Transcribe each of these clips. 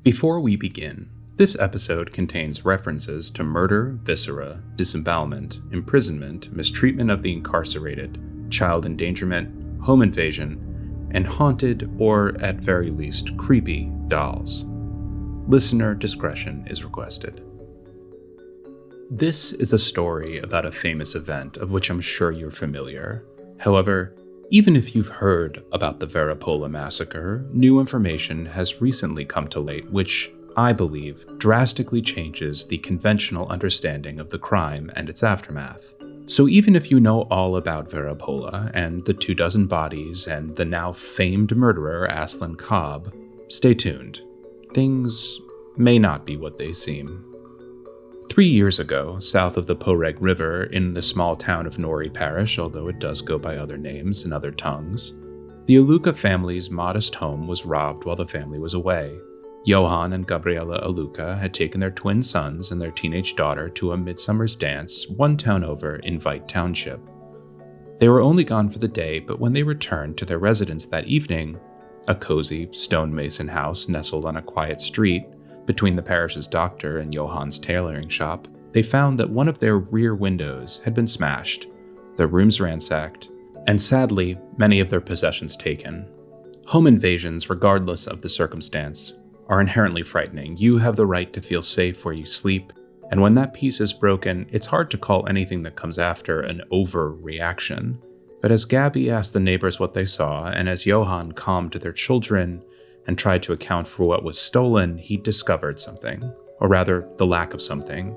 Before we begin, this episode contains references to murder, viscera, disembowelment, imprisonment, mistreatment of the incarcerated, child endangerment, home invasion, and haunted, or at very least creepy, dolls. Listener discretion is requested. This is a story about a famous event of which I'm sure you're familiar. However, even if you've heard about the Vera Pola Massacre, new information has recently come to light which, I believe, drastically changes the conventional understanding of the crime and its aftermath. So even if you know all about Vera Pola and the 24 bodies and the now famed murderer Aslan Cobb, stay tuned. Things may not be what they seem. 3 years ago, south of the Poreg River in the small town of Nori Parish, although it does go by other names in other tongues, the Aluka family's modest home was robbed while the family was away. Johan and Gabriela Aluka had taken their twin sons and their teenage daughter to a midsummer's dance one town over in Vite Township. They were only gone for the day, but when they returned to their residence that evening, a cozy stonemason house nestled on a quiet street, between the parish's doctor and Johan's tailoring shop, they found that one of their rear windows had been smashed, their rooms ransacked, and sadly, many of their possessions taken. Home invasions, regardless of the circumstance, are inherently frightening. You have the right to feel safe where you sleep, and when that peace is broken, it's hard to call anything that comes after an overreaction. But as Gabby asked the neighbors what they saw, and as Johan calmed their children, and tried to account for what was stolen, he discovered something, or rather, the lack of something.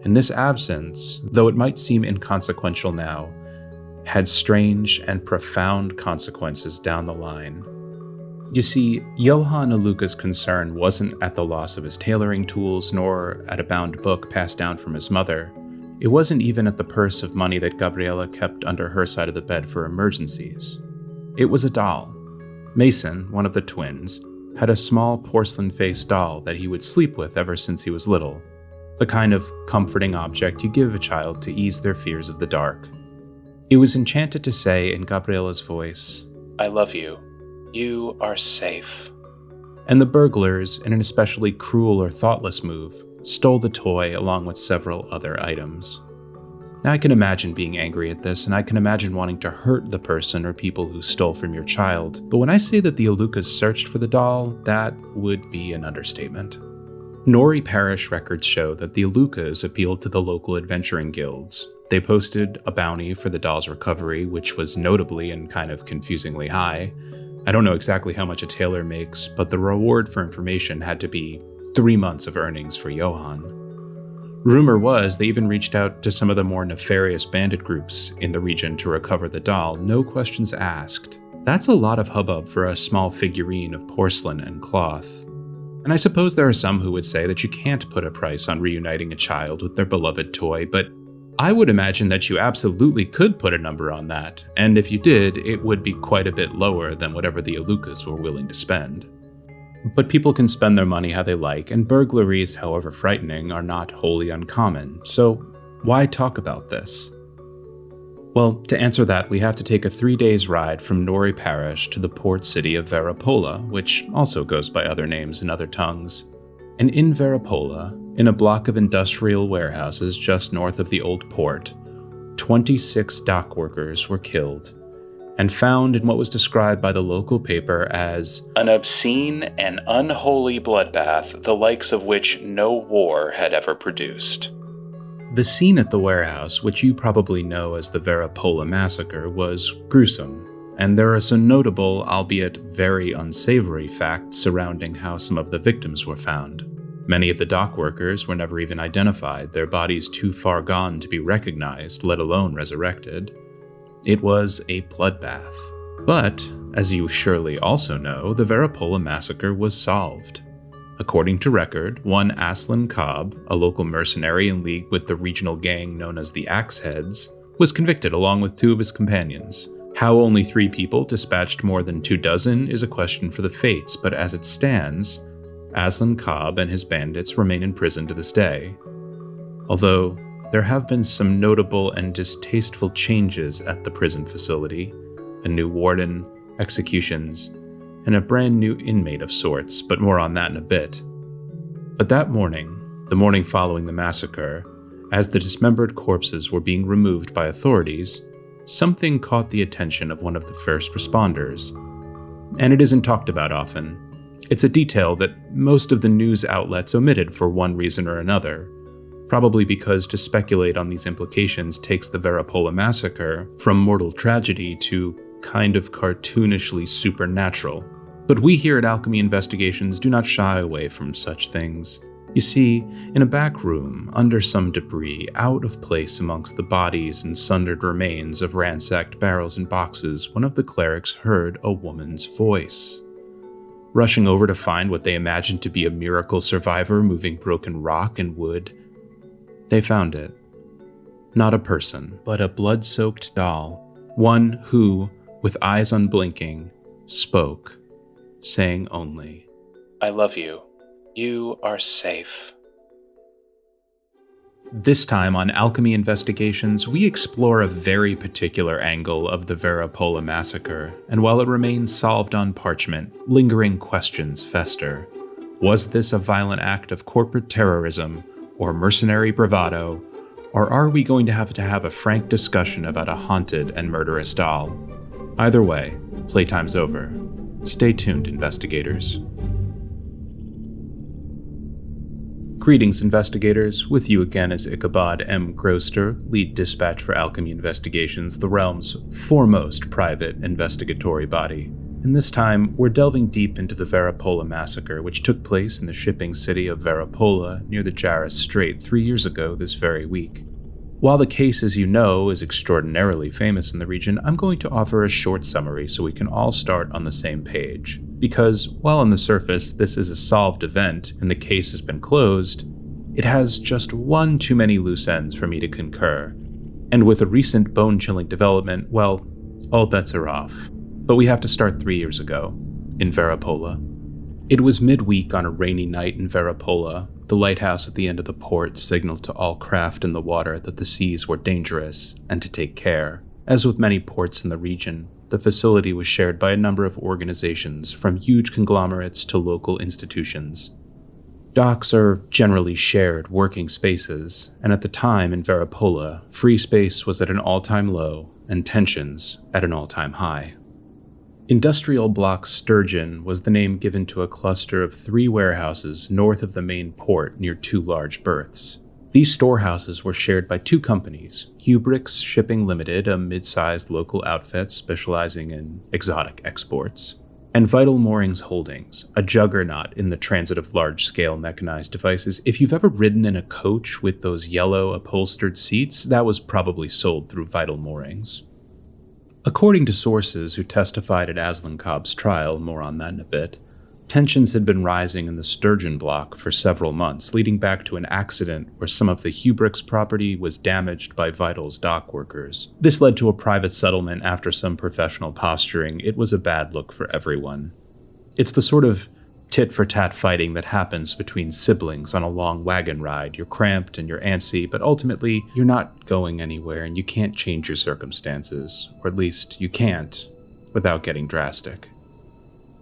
And this absence, though it might seem inconsequential now, had strange and profound consequences down the line. You see, Johan Aluka's concern wasn't at the loss of his tailoring tools, nor at a bound book passed down from his mother. It wasn't even at the purse of money that Gabriela kept under her side of the bed for emergencies. It was a doll. Mason, one of the twins, had a small porcelain-faced doll that he would sleep with ever since he was little, the kind of comforting object you give a child to ease their fears of the dark. It was enchanted to say in Gabriela's voice, "I love you. You are safe." And the burglars, in an especially cruel or thoughtless move, stole the toy along with several other items. Now I can imagine being angry at this, and I can imagine wanting to hurt the person or people who stole from your child, but when I say that the Alukas searched for the doll, that would be an understatement. Nori Parish records show that the Alukas appealed to the local adventuring guilds. They posted a bounty for the doll's recovery, which was notably and kind of confusingly high. I don't know exactly how much a tailor makes, but the reward for information had to be 3 months of earnings for Johan. Rumor was they even reached out to some of the more nefarious bandit groups in the region to recover the doll, no questions asked. That's a lot of hubbub for a small figurine of porcelain and cloth. And I suppose there are some who would say that you can't put a price on reuniting a child with their beloved toy, but I would imagine that you absolutely could put a number on that, and if you did, it would be quite a bit lower than whatever the Alukas were willing to spend. But people can spend their money how they like, and burglaries, however frightening, are not wholly uncommon, so why talk about this? Well, to answer that, we have to take a 3 days ride from Nori Parish to the port city of Vera Pola, which also goes by other names in other tongues. And in Vera Pola, in a block of industrial warehouses just north of the old port, 26 dock workers were killed, and found in what was described by the local paper as an obscene and unholy bloodbath, the likes of which no war had ever produced. The scene at the warehouse, which you probably know as the Vera Pola Massacre, was gruesome, and there are some notable, albeit very unsavory, facts surrounding how some of the victims were found. Many of the dock workers were never even identified, their bodies too far gone to be recognized, let alone resurrected. It was a bloodbath. But, as you surely also know, the Vera Pola Massacre was solved. According to record, one Aslan Cobb, a local mercenary in league with the regional gang known as the Axeheads, was convicted along with 2 of his companions. How only 3 people dispatched more than 24 is a question for the fates, but as it stands, Aslan Cobb and his bandits remain in prison to this day. Although, there have been some notable and distasteful changes at the prison facility, a new warden, executions, and a brand new inmate of sorts, but more on that in a bit. But that morning, the morning following the massacre, as the dismembered corpses were being removed by authorities, something caught the attention of one of the first responders. And it isn't talked about often. It's a detail that most of the news outlets omitted for one reason or another, probably because to speculate on these implications takes the Vera Pola Massacre from mortal tragedy to kind of cartoonishly supernatural. But we here at Alchemy Investigations do not shy away from such things. You see, in a back room, under some debris, out of place amongst the bodies and sundered remains of ransacked barrels and boxes, one of the clerics heard a woman's voice. Rushing over to find what they imagined to be a miracle survivor moving broken rock and wood, they found it. Not a person, but a blood-soaked doll, one who, with eyes unblinking, spoke, saying only, "I love you. You are safe." This time on Alchemy Investigations, we explore a very particular angle of the Vera Pola Massacre, and while it remains solved on parchment, lingering questions fester. Was this a violent act of corporate terrorism, or mercenary bravado, or are we going to have a frank discussion about a haunted and murderous doll? Either way, playtime's over. Stay tuned, investigators. Greetings, investigators. With you again is Ichabod M. Groster, lead dispatch for Alchemy Investigations, the realm's foremost private investigatory body. And this time, we're delving deep into the Vera Pola Massacre, which took place in the shipping city of Vera Pola near the Jarrus Strait 3 years ago this very week. While the case, as you know, is extraordinarily famous in the region, I'm going to offer a short summary so we can all start on the same page. Because, while on the surface this is a solved event and the case has been closed, it has just one too many loose ends for me to concur. And with a recent bone-chilling development, well, all bets are off. But we have to start 3 years ago, in Vera Pola. It was midweek on a rainy night in Vera Pola. The lighthouse at the end of the port signaled to all craft in the water that the seas were dangerous and to take care. As with many ports in the region, the facility was shared by a number of organizations, from huge conglomerates to local institutions. Docks are generally shared working spaces, and at the time in Vera Pola, free space was at an all-time low and tensions at an all-time high. Industrial Block Sturgeon was the name given to a cluster of 3 warehouses north of the main port near 2 large berths. These storehouses were shared by 2 companies, Hubrix Shipping Limited, a mid-sized local outfit specializing in exotic exports, and Vital Moorings Holdings, a juggernaut in the transit of large-scale mechanized devices. If you've ever ridden in a coach with those yellow upholstered seats, that was probably sold through Vital Moorings. According to sources who testified at Aslan Cobb's trial, more on that in a bit, tensions had been rising in the Sturgeon block for several months, leading back to an accident where some of the Hubrix property was damaged by Vital's dock workers. This led to a private settlement after some professional posturing. It was a bad look for everyone. It's the sort of tit-for-tat fighting that happens between siblings on a long wagon ride. You're cramped and you're antsy, but ultimately, you're not going anywhere and you can't change your circumstances. Or at least, you can't, without getting drastic.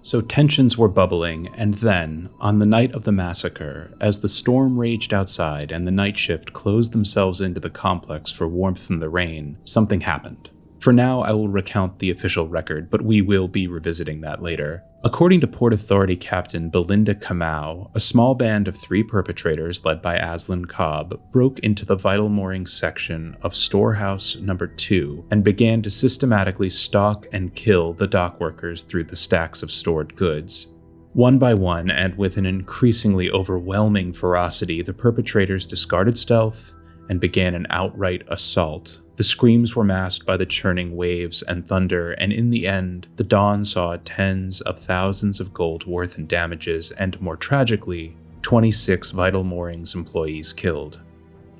So tensions were bubbling, and then, on the night of the massacre, as the storm raged outside and the night shift closed themselves into the complex for warmth from the rain, something happened. For now, I will recount the official record, but we will be revisiting that later. According to Port Authority Captain Belinda Kamau, a small band of 3 perpetrators led by Aslan Cobb broke into the Vital Moorings section of Storehouse Number 2 and began to systematically stalk and kill the dock workers through the stacks of stored goods. One by one, and with an increasingly overwhelming ferocity, the perpetrators discarded stealth and began an outright assault. The screams were masked by the churning waves and thunder, and in the end, the dawn saw tens of thousands of gold worth in damages and, more tragically, 26 Vital Moorings employees killed.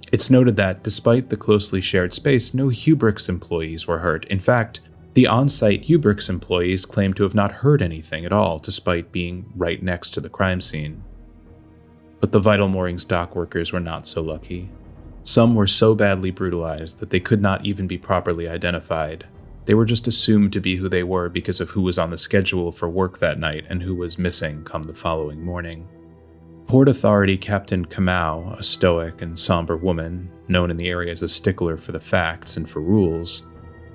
It's noted that, despite the closely shared space, no Hubrix employees were hurt. In fact, the on-site Hubrix employees claimed to have not heard anything at all, despite being right next to the crime scene. But the Vital Moorings dock workers were not so lucky. Some were so badly brutalized that they could not even be properly identified. They were just assumed to be who they were because of who was on the schedule for work that night and who was missing come the following morning. Port Authority Captain Kamau, a stoic and somber woman, known in the area as a stickler for the facts and for rules,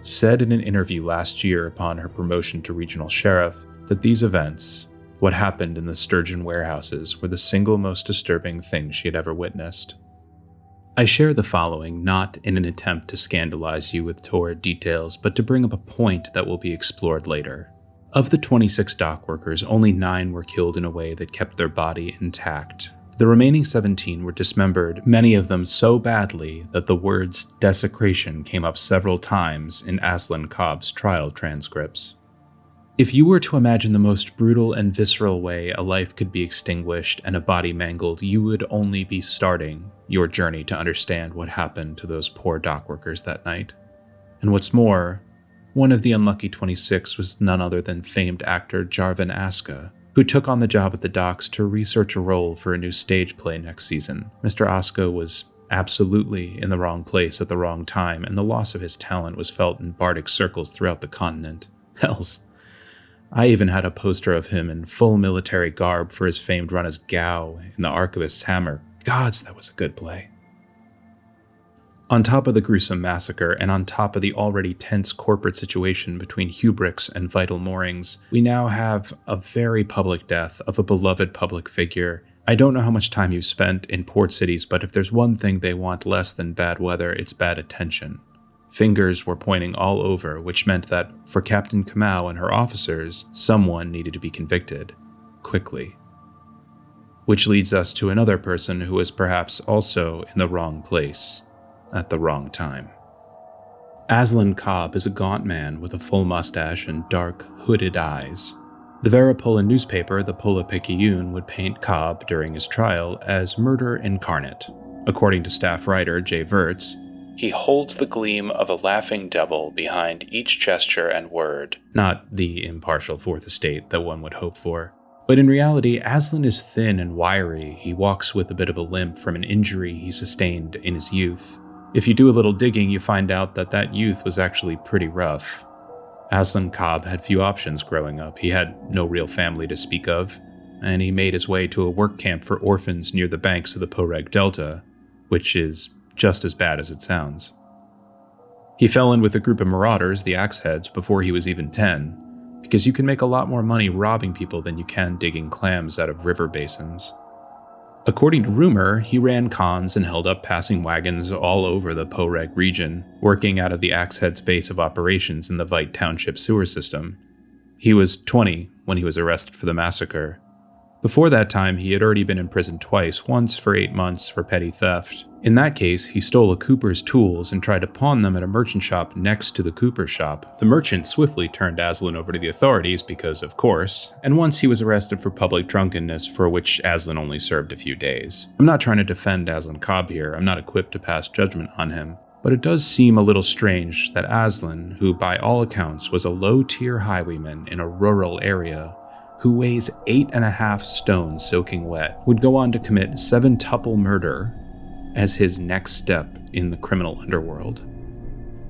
said in an interview last year upon her promotion to regional sheriff that these events, what happened in the Sturgeon warehouses, were the single most disturbing thing she had ever witnessed. I share the following not in an attempt to scandalize you with torrid details, but to bring up a point that will be explored later. Of the 26 dock workers, only 9 were killed in a way that kept their body intact. The remaining 17 were dismembered, many of them so badly that the words desecration came up several times in Aslan Cobb's trial transcripts. If you were to imagine the most brutal and visceral way a life could be extinguished and a body mangled, you would only be starting your journey to understand what happened to those poor dock workers that night. And what's more, one of the unlucky 26 was none other than famed actor Jarvan Aska, who took on the job at the docks to research a role for a new stage play next season. Mr. Aska was absolutely in the wrong place at the wrong time, and the loss of his talent was felt in bardic circles throughout the continent. Hells, I even had a poster of him in full military garb for his famed run as Gao in the Archivist's Hammer. Gods, that was a good play. On top of the gruesome massacre, and on top of the already tense corporate situation between Hubrix and Vital Moorings, we now have a very public death of a beloved public figure. I don't know how much time you've spent in port cities, but if there's one thing they want less than bad weather, it's bad attention. Fingers were pointing all over, which meant that, for Captain Kamau and her officers, someone needed to be convicted. Quickly. Which leads us to another person who was perhaps also in the wrong place, at the wrong time. Aslan Cobb is a gaunt man with a full mustache and dark, hooded eyes. The Vera Pola newspaper, the Pola Picayune, would paint Cobb during his trial as murder incarnate. According to staff writer Jay Verts, he holds the gleam of a laughing devil behind each gesture and word, not the impartial Fourth Estate that one would hope for. But in reality, Aslan is thin and wiry. He walks with a bit of a limp from an injury he sustained in his youth. If you do a little digging, you find out that that youth was actually pretty rough. Aslan Cobb had few options growing up. He had no real family to speak of, and he made his way to a work camp for orphans near the banks of the Poreg Delta, which is just as bad as it sounds. He fell in with a group of marauders, the Axeheads, before he was even 10, because you can make a lot more money robbing people than you can digging clams out of river basins. According to rumor, he ran cons and held up passing wagons all over the Poreg region, working out of the Axehead's base of operations in the Vite Township sewer system. He was 20 when he was arrested for the massacre. Before that time, he had already been in prison twice, once for 8 months for petty theft. In that case, he stole a cooper's tools and tried to pawn them at a merchant shop next to the cooper shop. The merchant swiftly turned Aslan over to the authorities because, of course, and once he was arrested for public drunkenness, for which Aslan only served a few days. I'm not trying to defend Aslan Cobb here, I'm not equipped to pass judgment on him, but it does seem a little strange that Aslan, who by all accounts was a low-tier highwayman in a rural area, who weighs 8.5 stones soaking wet, would go on to commit 7-tuple murder as his next step in the criminal underworld.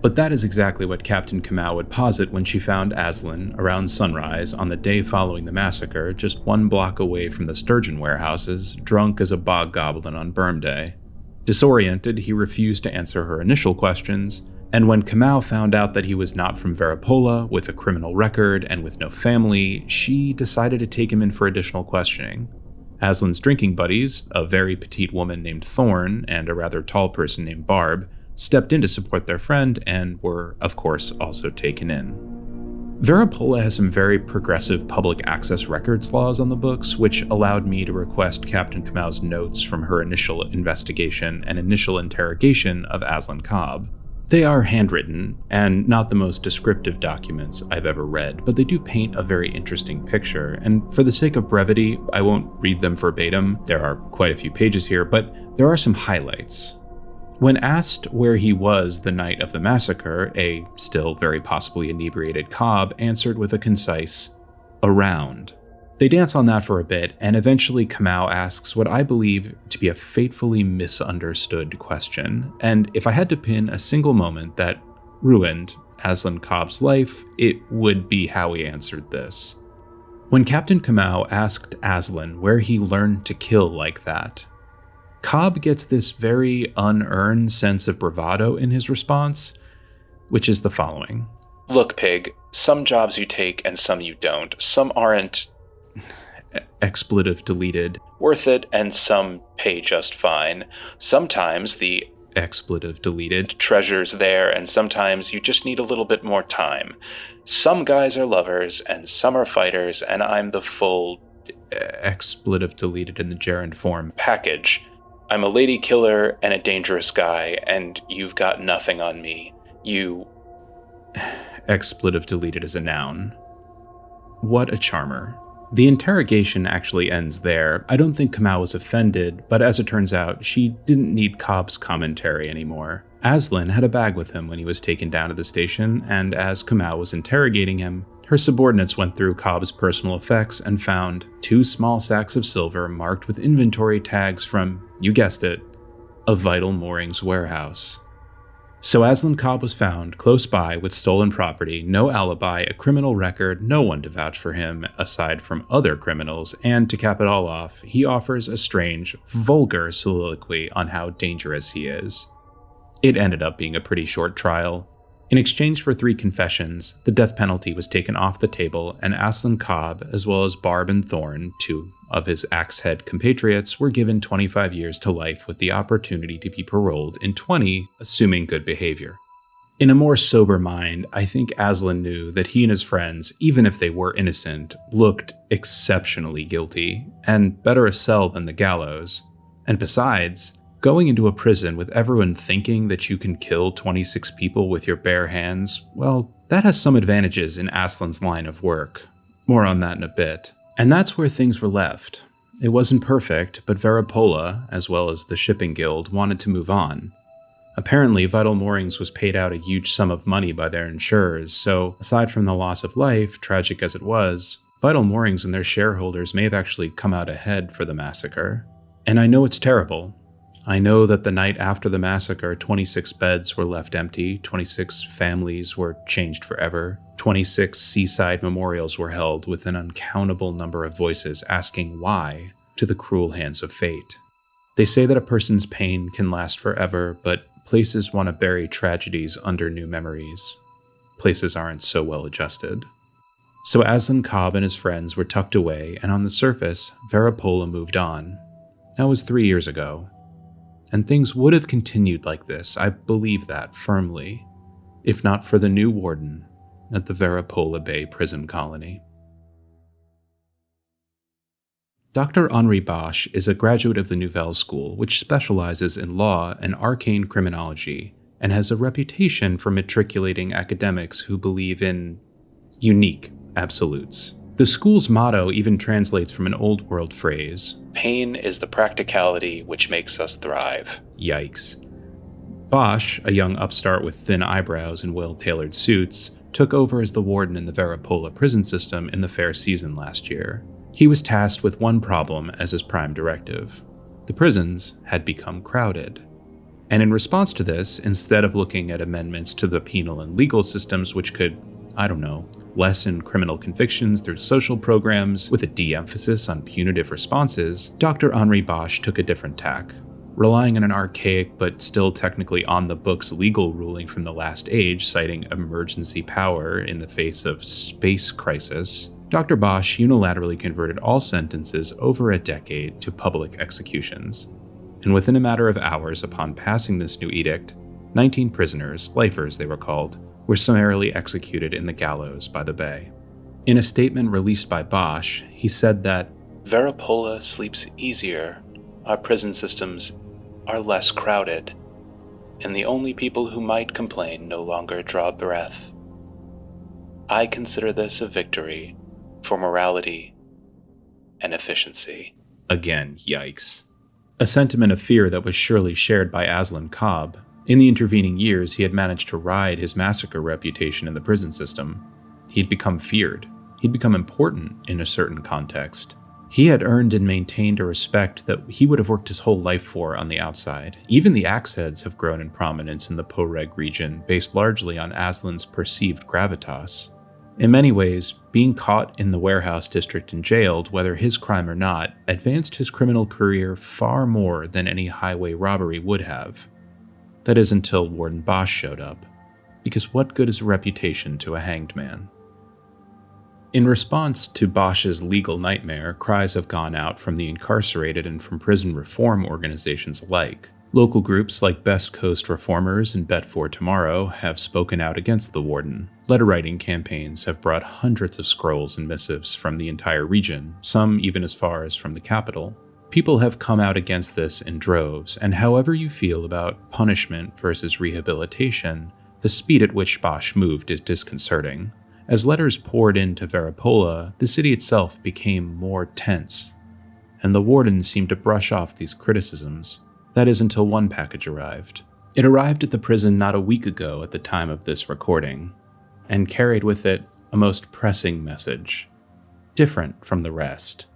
But that is exactly what Captain Kamau would posit when she found Aslan around sunrise on the day following the massacre, just 1 block away from the Sturgeon warehouses, drunk as a bog goblin on Berm Day. Disoriented, he refused to answer her initial questions, and when Kamau found out that he was not from Vera Pola, with a criminal record and with no family, she decided to take him in for additional questioning. Aslan's drinking buddies, a very petite woman named Thorn and a rather tall person named Barb, stepped in to support their friend and were, of course, also taken in. Vera Pola has some very progressive public access records laws on the books, which allowed me to request Captain Kamau's notes from her initial investigation and initial interrogation of Aslan Cobb. They are handwritten, and not the most descriptive documents I've ever read, but they do paint a very interesting picture, and for the sake of brevity, I won't read them verbatim. There are quite a few pages here, but there are some highlights. When asked where he was the night of the massacre, a still very possibly inebriated Cobb answered with a concise, "around." They dance on that for a bit, and eventually Kamau asks what I believe to be a fatefully misunderstood question, and if I had to pin a single moment that ruined Aslan Cobb's life, it would be how he answered this. When Captain Kamau asked Aslan where he learned to kill like that, Cobb gets this very unearned sense of bravado in his response, which is the following. Look, Pig, some jobs you take and some you don't. Some aren't expletive deleted, worth it, and some pay just fine. Sometimes the expletive deleted treasure's there, and sometimes you just need a little bit more time. Some guys are lovers, and some are fighters, and I'm the full expletive deleted in the gerund form package. I'm a lady killer and a dangerous guy, and you've got nothing on me. You... expletive deleted as a noun. What a charmer. The interrogation actually ends there. I don't think Kamau was offended, but as it turns out, she didn't need Cobb's commentary anymore. Aslan had a bag with him when he was taken down to the station, and as Kamau was interrogating him, her subordinates went through Cobb's personal effects and found 2 small sacks of silver marked with inventory tags from, you guessed it, a Vital Moorings warehouse. So Aslan Cobb was found close by with stolen property, no alibi, a criminal record, no one to vouch for him aside from other criminals, and to cap it all off, he offers a strange, vulgar soliloquy on how dangerous he is. It ended up being a pretty short trial. In exchange for 3 confessions, the death penalty was taken off the table, and Aslan Cobb, as well as Barb and Thorn, 2 of his Axe-Head compatriots, were given 25 years to life with the opportunity to be paroled in 20, assuming good behavior. In a more sober mind, I think Aslan knew that he and his friends, even if they were innocent, looked exceptionally guilty, and better a cell than the gallows. And besides, going into a prison with everyone thinking that you can kill 26 people with your bare hands, well, that has some advantages in Aslan's line of work. More on that in a bit. And that's where things were left. It wasn't perfect, but Vera Pola, as well as the shipping guild, wanted to move on. Apparently, Vital Moorings was paid out a huge sum of money by their insurers, so aside from the loss of life, tragic as it was, Vital Moorings and their shareholders may have actually come out ahead for the massacre. And I know it's terrible. I know that the night after the massacre, 26 beds were left empty, 26 families were changed forever, 26 seaside memorials were held with an uncountable number of voices asking why to the cruel hands of fate. They say that a person's pain can last forever, but places want to bury tragedies under new memories. Places aren't so well adjusted. So Aslan Cobb and his friends were tucked away, and on the surface, Vera Pola moved on. That was 3 years ago. And things would have continued like this, I believe that firmly, if not for the new warden at the Vera Pola Bay prison colony. Dr. Henri Bosch is a graduate of the Nouvelle School, which specializes in law and arcane criminology, and has a reputation for matriculating academics who believe in unique absolutes. The school's motto even translates from an old world phrase, "Pain is the practicality which makes us thrive." Yikes. Bosch, a young upstart with thin eyebrows and well-tailored suits, took over as the warden in the Vera Pola prison system in the fair season last year. He was tasked with one problem as his prime directive. The prisons had become crowded. And in response to this, instead of looking at amendments to the penal and legal systems which could, lessen criminal convictions through social programs with a de-emphasis on punitive responses, Dr. Henri Bosch took a different tack. Relying on an archaic but still technically on-the-books legal ruling from the last age citing emergency power in the face of space crisis, Dr. Bosch unilaterally converted all sentences over a decade to public executions. And within a matter of hours upon passing this new edict, 19 prisoners, lifers they were called, were summarily executed in the gallows by the bay. In a statement released by Bosch, he said that, "Vera Pola sleeps easier, our prison systems are less crowded, and the only people who might complain no longer draw breath. I consider this a victory for morality and efficiency." Again, yikes. A sentiment of fear that was surely shared by Aslan Cobb. In the intervening years, he had managed to ride his massacre reputation in the prison system. He'd become feared. He'd become important in a certain context. He had earned and maintained a respect that he would have worked his whole life for on the outside. Even the Axe-Heads have grown in prominence in the Poreg region, based largely on Aslan's perceived gravitas. In many ways, being caught in the warehouse district and jailed, whether his crime or not, advanced his criminal career far more than any highway robbery would have. That is until Warden Bosch showed up, because what good is a reputation to a hanged man? In response to Bosch's legal nightmare, cries have gone out from the incarcerated and from prison reform organizations alike. Local groups like Best Coast Reformers and Bet for Tomorrow have spoken out against the warden. Letter-writing campaigns have brought hundreds of scrolls and missives from the entire region, some even as far as from the capital. People have come out against this in droves, and however you feel about punishment versus rehabilitation, the speed at which Bosch moved is disconcerting. As letters poured into Vera Pola, the city itself became more tense, and the warden seemed to brush off these criticisms. That is until one package arrived. It arrived at the prison not a week ago at the time of this recording, and carried with it a most pressing message, different from the rest.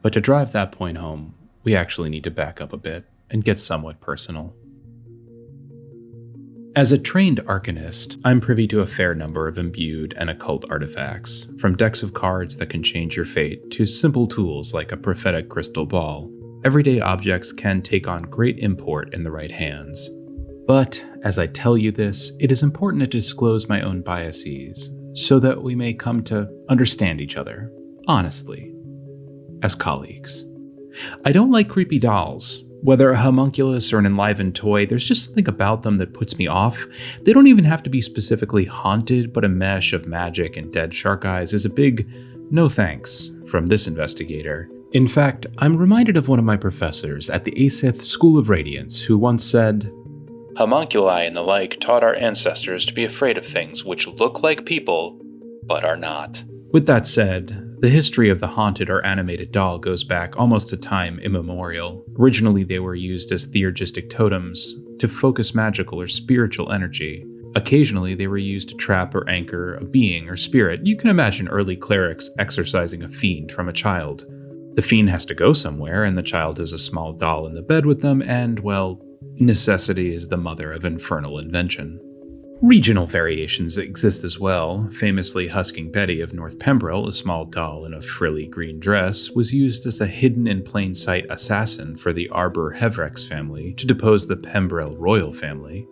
But to drive that point home, we actually need to back up a bit and get somewhat personal. As a trained arcanist, I'm privy to a fair number of imbued and occult artifacts, from decks of cards that can change your fate to simple tools like a prophetic crystal ball. Everyday objects can take on great import in the right hands. But, as I tell you this, it is important to disclose my own biases, so that we may come to understand each other, honestly, as colleagues. I don't like creepy dolls. Whether a homunculus or an enlivened toy, there's just something about them that puts me off. They don't even have to be specifically haunted, but a mesh of magic and dead shark eyes is a big no thanks from this investigator. In fact, I'm reminded of one of my professors at the Asith School of Radiance who once said, "Homunculi and the like taught our ancestors to be afraid of things which look like people, but are not." With that said, the history of the haunted or animated doll goes back almost to time immemorial. Originally, they were used as theurgistic totems to focus magical or spiritual energy. Occasionally, they were used to trap or anchor a being or spirit. You can imagine early clerics exorcising a fiend from a child. The fiend has to go somewhere, and the child is a small doll in the bed with them, and, well, necessity is the mother of infernal invention. Regional variations exist as well. Famously, Husking Betty of North Pembrel, a small doll in a frilly green dress, was used as a hidden-in-plain-sight assassin for the Arbor Hevrex family to depose the Pembrel royal family.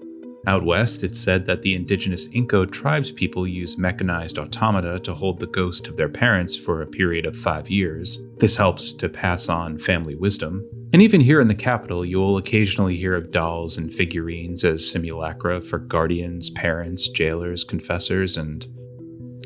Out west, it's said that the indigenous Inco tribespeople use mechanized automata to hold the ghost of their parents for a period of 5 years. This helps to pass on family wisdom. And even here in the capital, you will occasionally hear of dolls and figurines as simulacra for guardians, parents, jailers, confessors, and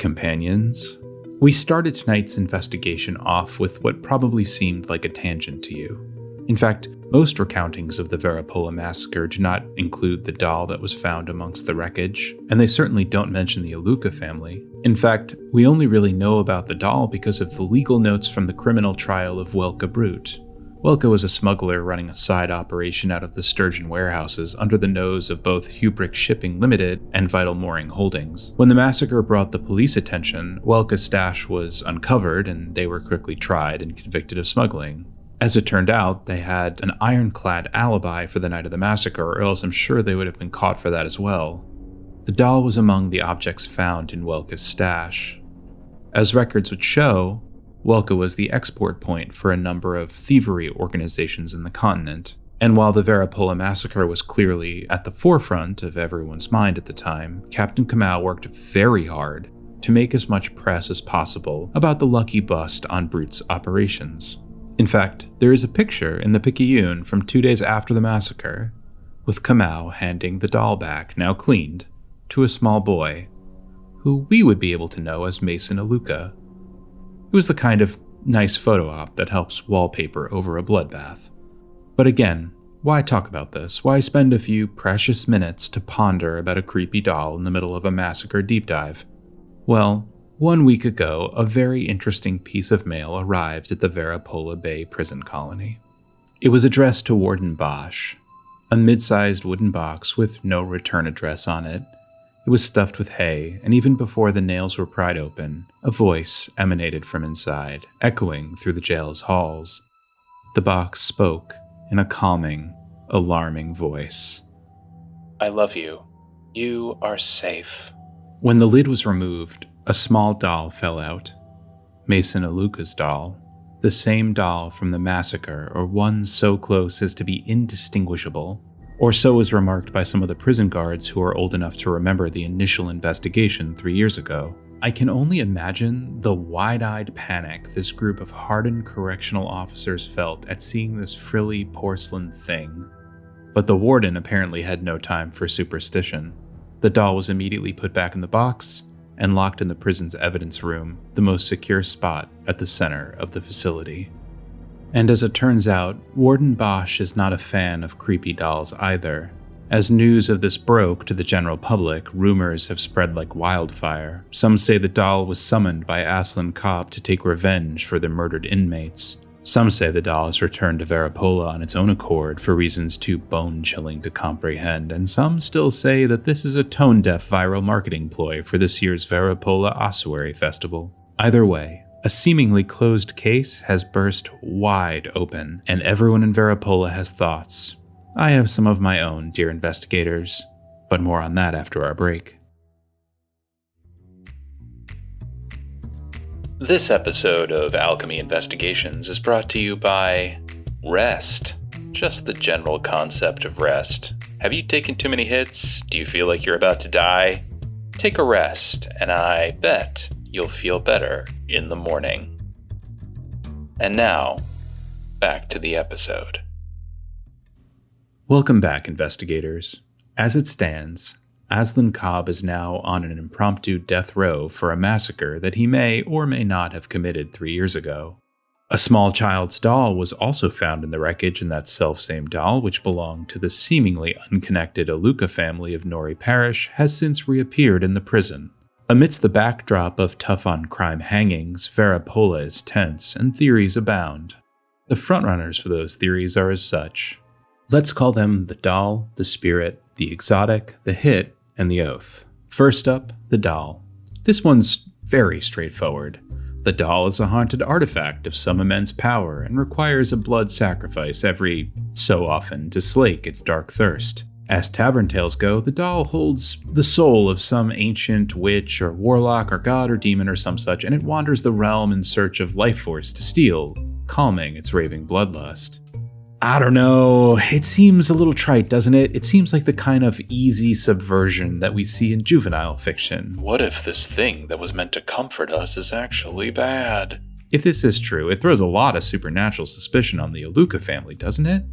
companions. We started tonight's investigation off with what probably seemed like a tangent to you. In fact, most recountings of the Vera Pola Massacre do not include the doll that was found amongst the wreckage, and they certainly don't mention the Aluka family. In fact, we only really know about the doll because of the legal notes from the criminal trial of Welke Brute. Welke was a smuggler running a side operation out of the Sturgeon warehouses under the nose of both Hubrick Shipping Limited and Vital Mooring Holdings. When the massacre brought the police attention, Welke's stash was uncovered and they were quickly tried and convicted of smuggling. As it turned out, they had an ironclad alibi for the night of the massacre, or else I'm sure they would have been caught for that as well. The doll was among the objects found in Welke's stash. As records would show, Welke was the export point for a number of thievery organizations in the continent, and while the Vera Pola Massacre was clearly at the forefront of everyone's mind at the time, Captain Kamau worked very hard to make as much press as possible about the lucky bust on Brute's operations. In fact, there is a picture in the Picayune from 2 days after the massacre, with Kamau handing the doll back, now cleaned, to a small boy, who we would be able to know as Mason Aluka. It was the kind of nice photo op that helps wallpaper over a bloodbath. But again, why talk about this? Why spend a few precious minutes to ponder about a creepy doll in the middle of a massacre deep dive? Well, 1 week ago, a very interesting piece of mail arrived at the Vera Pola Bay prison colony. It was addressed to Warden Bosch, a mid-sized wooden box with no return address on it. It was stuffed with hay, and even before the nails were pried open, a voice emanated from inside, echoing through the jail's halls. The box spoke in a calming, alarming voice. "I love you. You are safe." When the lid was removed, a small doll fell out. Mason Aluka's doll, the same doll from the massacre, or one so close as to be indistinguishable, or so is remarked by some of the prison guards who are old enough to remember the initial investigation 3 years ago. I can only imagine the wide-eyed panic this group of hardened correctional officers felt at seeing this frilly porcelain thing. But the warden apparently had no time for superstition. The doll was immediately put back in the box and locked in the prison's evidence room, the most secure spot at the center of the facility. And as it turns out, Warden Bosch is not a fan of creepy dolls either. As news of this broke to the general public, rumors have spread like wildfire. Some say the doll was summoned by Aslan Cobb to take revenge for the murdered inmates. Some say the doll is returned to Vera Pola on its own accord for reasons too bone-chilling to comprehend, and some still say that this is a tone-deaf viral marketing ploy for this year's Vera Pola Ossuary Festival. Either way, a seemingly closed case has burst wide open, and everyone in Vera Pola has thoughts. I have some of my own, dear investigators, but more on that after our break. This episode of Alchemy Investigations is brought to you by rest. Just the general concept of rest. Have you taken too many hits? Do you feel like you're about to die? Take a rest, and I bet you'll feel better in the morning. And now, back to the episode. Welcome back, investigators. As it stands, Aslan Cobb is now on an impromptu death row for a massacre that he may or may not have committed 3 years ago. A small child's doll was also found in the wreckage, and that selfsame doll, which belonged to the seemingly unconnected Aluka family of Nori Parish, has since reappeared in the prison. Amidst the backdrop of tough-on-crime hangings, Vera Pola is tense, and theories abound. The frontrunners for those theories are as such. Let's call them the doll, the spirit, the exotic, the hit, and the oath. First up, the doll. This one's very straightforward. The doll is a haunted artifact of some immense power and requires a blood sacrifice every so often to slake its dark thirst. As tavern tales go, the doll holds the soul of some ancient witch or warlock or god or demon or some such, and it wanders the realm in search of life force to steal, calming its raving bloodlust. I don't know, it seems a little trite, doesn't it? It seems like the kind of easy subversion that we see in juvenile fiction. What if this thing that was meant to comfort us is actually bad? If this is true, it throws a lot of supernatural suspicion on the Aluka family, doesn't it?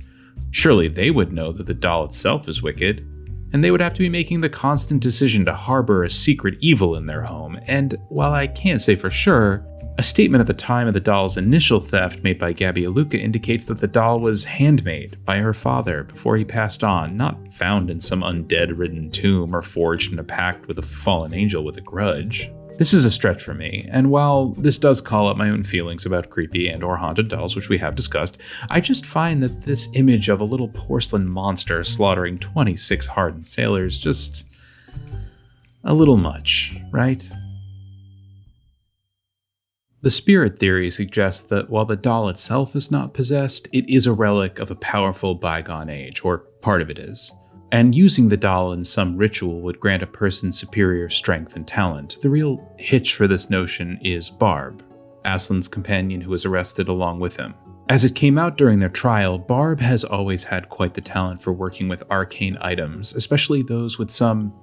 Surely they would know that the doll itself is wicked, and they would have to be making the constant decision to harbor a secret evil in their home, and while I can't say for sure, a statement at the time of the doll's initial theft made by Gabby Aluka indicates that the doll was handmade by her father before he passed on, not found in some undead-ridden tomb or forged in a pact with a fallen angel with a grudge. This is a stretch for me, and while this does call up my own feelings about creepy and or haunted dolls, which we have discussed, I just find that this image of a little porcelain monster slaughtering 26 hardened sailors just a little much, right? The spirit theory suggests that while the doll itself is not possessed, it is a relic of a powerful bygone age, or part of it is. And using the doll in some ritual would grant a person superior strength and talent. The real hitch for this notion is Barb, Aslan's companion who was arrested along with him. As it came out during their trial, Barb has always had quite the talent for working with arcane items, especially those with some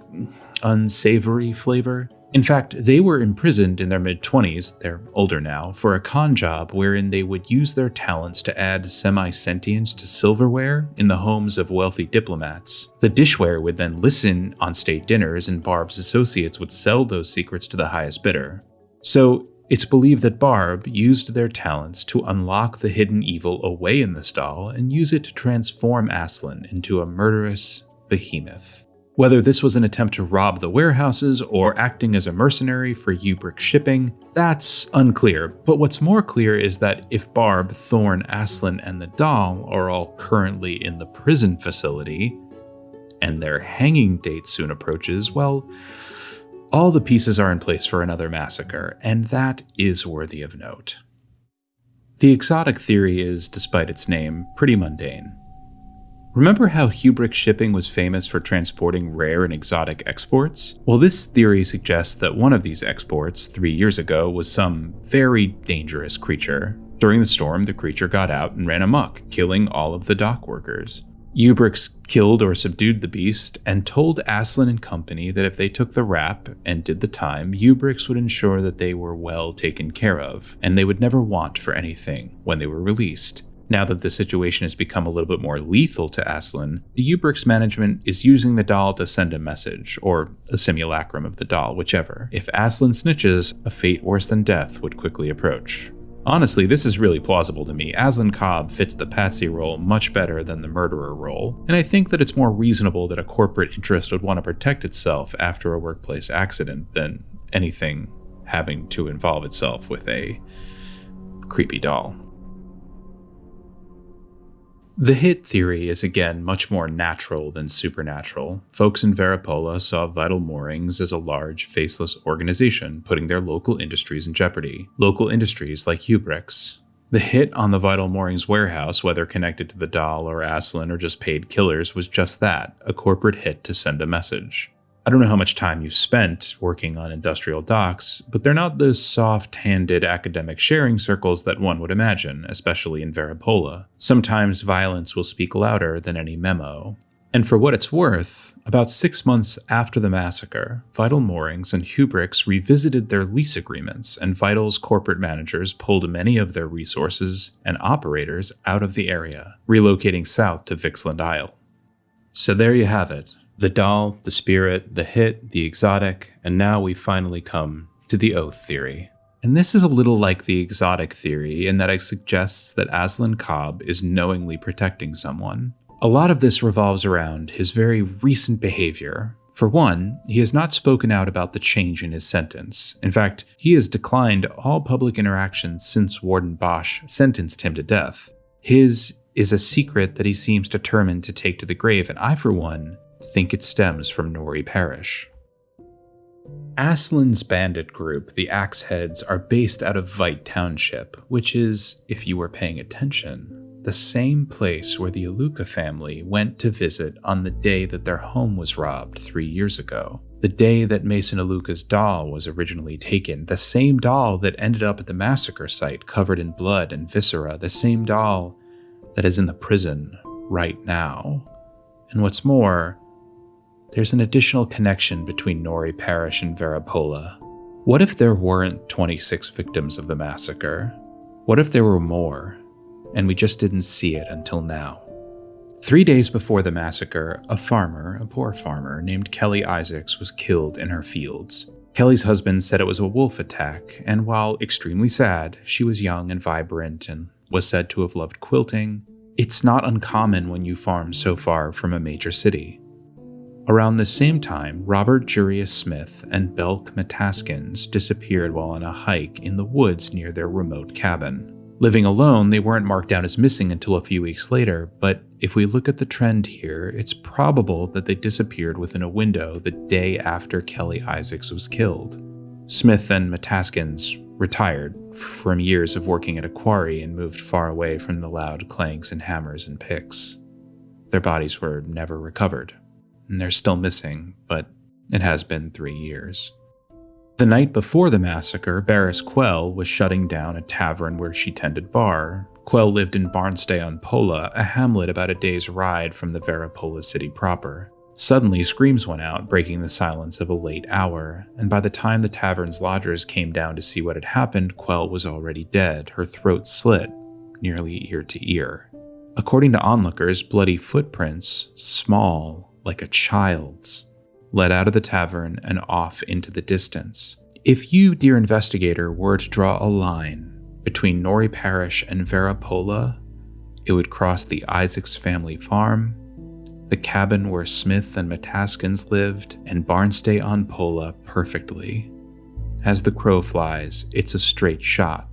unsavory flavor. In fact, they were imprisoned in their mid-20s, they're older now, for a con job wherein they would use their talents to add semi-sentience to silverware in the homes of wealthy diplomats. The dishware would then listen on state dinners, and Barb's associates would sell those secrets to the highest bidder. So, it's believed that Barb used their talents to unlock the hidden evil away in this doll and use it to transform Aslan into a murderous behemoth. Whether this was an attempt to rob the warehouses or acting as a mercenary for Ubrick shipping, that's unclear. But what's more clear is that if Barb, Thorn, Aslan, and the doll are all currently in the prison facility, and their hanging date soon approaches, well, all the pieces are in place for another massacre, and that is worthy of note. The exotic theory is, despite its name, pretty mundane. Remember how Hubrick shipping was famous for transporting rare and exotic exports? Well, this theory suggests that one of these exports, 3 years ago, was some very dangerous creature. During the storm, the creature got out and ran amok, killing all of the dock workers. Hubricks killed or subdued the beast and told Aslan and company that if they took the rap and did the time, Hubricks would ensure that they were well taken care of, and they would never want for anything when they were released. Now that the situation has become a little bit more lethal to Aslan, the Hubricks management is using the doll to send a message, or a simulacrum of the doll, whichever. If Aslan snitches, a fate worse than death would quickly approach. Honestly, this is really plausible to me. Aslan Cobb fits the patsy role much better than the murderer role, and I think that it's more reasonable that a corporate interest would want to protect itself after a workplace accident than anything having to involve itself with a creepy doll. The hit theory is again much more natural than supernatural. Folks in Vera Pola saw Vital Moorings as a large, faceless organization putting their local industries in jeopardy. Local industries like Hubricks. The hit on the Vital Moorings warehouse, whether connected to the doll or Aslan or just paid killers, was just that, a corporate hit to send a message. I don't know how much time you've spent working on industrial docks, but they're not the soft-handed academic sharing circles that one would imagine, especially in Vera Pola. Sometimes violence will speak louder than any memo. And for what it's worth, about 6 months after the massacre, Vital Moorings and Hubricks revisited their lease agreements, and Vital's corporate managers pulled many of their resources and operators out of the area, relocating south to Vixland Isle. So there you have it. The doll, the spirit, the hit, the exotic, and now we finally come to the oath theory. And this is a little like the exotic theory in that it suggests that Aslan Cobb is knowingly protecting someone. A lot of this revolves around his very recent behavior. For one, he has not spoken out about the change in his sentence. In fact, he has declined all public interactions since Warden Bosch sentenced him to death. His is a secret that he seems determined to take to the grave, and I, for one, think it stems from Nori Parish. Aslan's bandit group, the Axeheads, are based out of Vite Township, which is, if you were paying attention, the same place where the Aluka family went to visit on the day that their home was robbed 3 years ago. The day that Mason Aluka's doll was originally taken, the same doll that ended up at the massacre site covered in blood and viscera, the same doll that is in the prison right now. And what's more, there's an additional connection between Nori Parish and Vera Pola. What if there weren't 26 victims of the massacre? What if there were more, and we just didn't see it until now? 3 days before the massacre, a poor farmer named Kelly Isaacs was killed in her fields. Kelly's husband said it was a wolf attack, and while extremely sad, she was young and vibrant and was said to have loved quilting. It's not uncommon when you farm so far from a major city. Around the same time, Robert Jurius Smith and Belk Mataskins disappeared while on a hike in the woods near their remote cabin. Living alone, they weren't marked down as missing until a few weeks later, but if we look at the trend here, it's probable that they disappeared within a window the day after Kelly Isaacs was killed. Smith and Mataskins retired from years of working at a quarry and moved far away from the loud clangs and hammers and picks. Their bodies were never recovered. And they're still missing, but it has been 3 years. The night before the massacre, Barris Quell was shutting down a tavern where she tended bar. Quell lived in Barnstay-on-Pola, a hamlet about a day's ride from the Vera Pola city proper. Suddenly, screams went out, breaking the silence of a late hour, and by the time the tavern's lodgers came down to see what had happened, Quell was already dead, her throat slit, nearly ear to ear. According to onlookers, bloody footprints, small, like a child's, led out of the tavern and off into the distance. If you, dear investigator, were to draw a line between Nori Parish and Vera Pola, it would cross the Isaacs family farm, the cabin where Smith and Mataskins lived, and Barnstay-on-Pola perfectly. As the crow flies, it's a straight shot,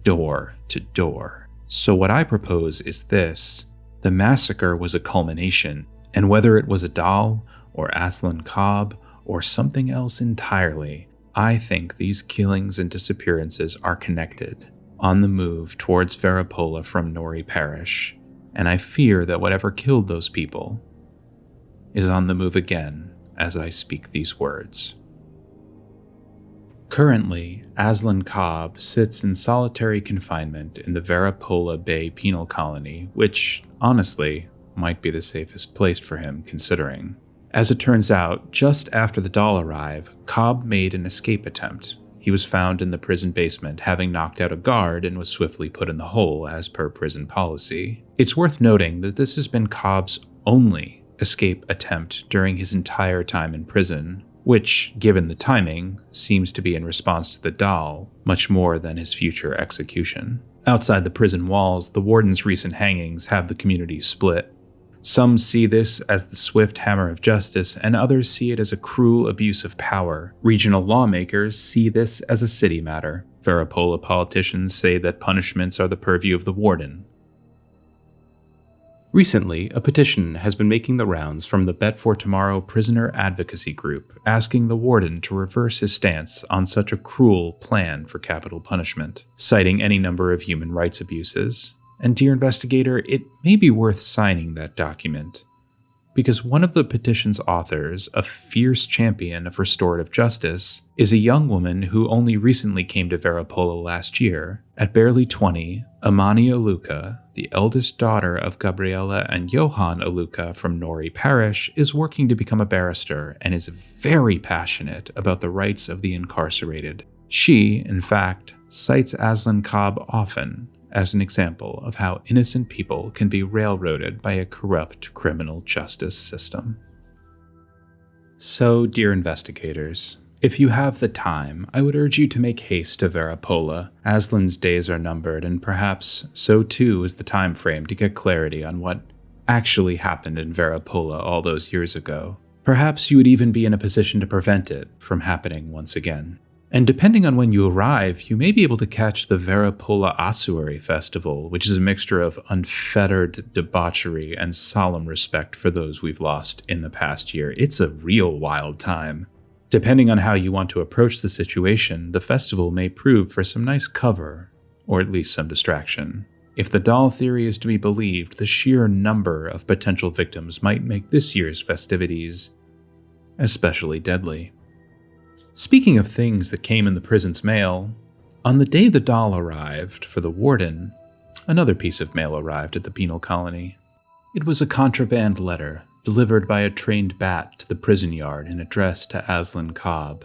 door to door. So what I propose is this: the massacre was a culmination, and whether it was a doll, or Aslan Cobb, or something else entirely, I think these killings and disappearances are connected, on the move towards Vera Pola from Nori Parish. and I fear that whatever killed those people is on the move again as I speak these words. Currently, Aslan Cobb sits in solitary confinement in the Vera Pola Bay penal colony, which, honestly, might be the safest place for him considering. As it turns out, just after the doll arrived, Cobb made an escape attempt. He was found in the prison basement, having knocked out a guard, and was swiftly put in the hole as per prison policy. It's worth noting that this has been Cobb's only escape attempt during his entire time in prison, which, given the timing, seems to be in response to the doll, much more than his future execution. Outside the prison walls, the warden's recent hangings have the community split. Some see this as the swift hammer of justice, and others see it as a cruel abuse of power. Regional lawmakers see this as a city matter. Vera Pola politicians say that punishments are the purview of the warden. Recently, a petition has been making the rounds from the Bet for Tomorrow prisoner advocacy group, asking the warden to reverse his stance on such a cruel plan for capital punishment, citing any number of human rights abuses. And dear investigator, it may be worth signing that document, because one of the petition's authors, a fierce champion of restorative justice, is a young woman who only recently came to Vera Pola last year. At barely 20, Amani Aluka, the eldest daughter of Gabriela and Johan Aluka from Nori Parish, is working to become a barrister and is very passionate about the rights of the incarcerated. She, in fact, cites Aslan Cobb often as an example of how innocent people can be railroaded by a corrupt criminal justice system. So, dear investigators, if you have the time, I would urge you to make haste to Vera Pola. Aslan's days are numbered, and perhaps so too is the time frame to get clarity on what actually happened in Vera Pola all those years ago. Perhaps you would even be in a position to prevent it from happening once again. And depending on when you arrive, you may be able to catch the Vera Pola Ossuary Festival, which is a mixture of unfettered debauchery and solemn respect for those we've lost in the past year. It's a real wild time. Depending on how you want to approach the situation, the festival may prove for some nice cover, or at least some distraction. If the doll theory is to be believed, the sheer number of potential victims might make this year's festivities especially deadly. Speaking of things that came in the prison's mail, on the day the doll arrived for the warden, another piece of mail arrived at the penal colony. It was a contraband letter delivered by a trained bat to the prison yard and addressed to Aslan Cobb.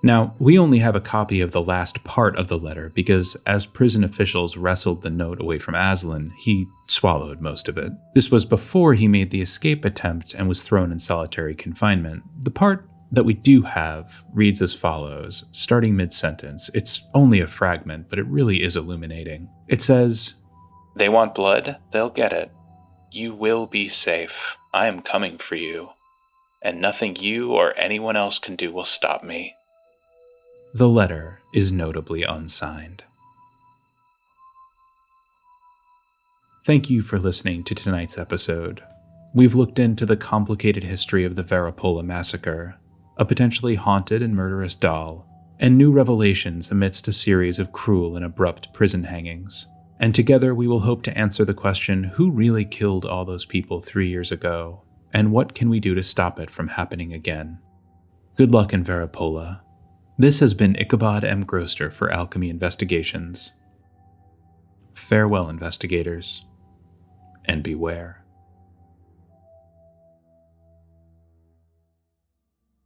Now, we only have a copy of the last part of the letter because as prison officials wrestled the note away from Aslan, he swallowed most of it. This was before he made the escape attempt and was thrown in solitary confinement. The part that we do have reads as follows, starting mid-sentence. It's only a fragment, but it really is illuminating. It says, "They want blood, they'll get it. You will be safe. I am coming for you. And nothing you or anyone else can do will stop me." The letter is notably unsigned. Thank you for listening to tonight's episode. We've looked into the complicated history of the Vera Pola Massacre, a potentially haunted and murderous doll, and new revelations amidst a series of cruel and abrupt prison hangings. And together we will hope to answer the question, who really killed all those people 3 years ago, and what can we do to stop it from happening again? Good luck in Vera Pola. This has been Ichabod M. Groster for Alchemy Investigations. Farewell, investigators, and beware.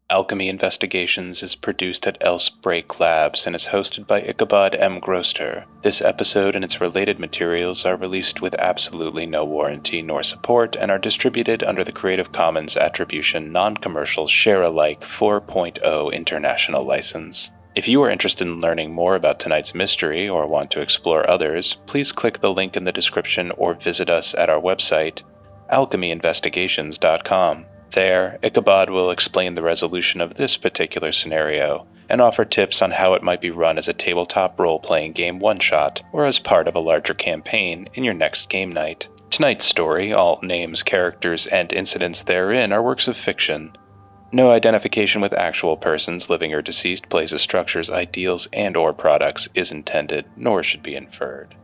Alchemy Investigations is produced at Else Break Labs and is hosted by Ichabod M. Groster. This episode and its related materials are released with absolutely no warranty nor support and are distributed under the Creative Commons Attribution Non-Commercial Share-alike 4.0 International License. If you are interested in learning more about tonight's mystery or want to explore others, please click the link in the description or visit us at our website, alchemyinvestigations.com. There, Ichabod will explain the resolution of this particular scenario and offer tips on how it might be run as a tabletop role-playing game one-shot or as part of a larger campaign in your next game night. Tonight's story, all names, characters, and incidents therein are works of fiction. No identification with actual persons, living or deceased, places, structures, ideals, and/or products is intended, nor should be inferred.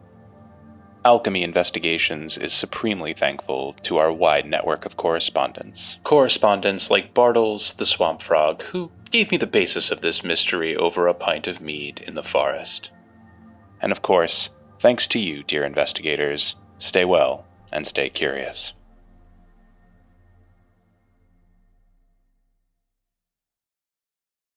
Alchemy Investigations is supremely thankful to our wide network of correspondents. Correspondents like Bartles the Swamp Frog, who gave me the basis of this mystery over a pint of mead in the forest. And of course, thanks to you, dear investigators. Stay well and stay curious.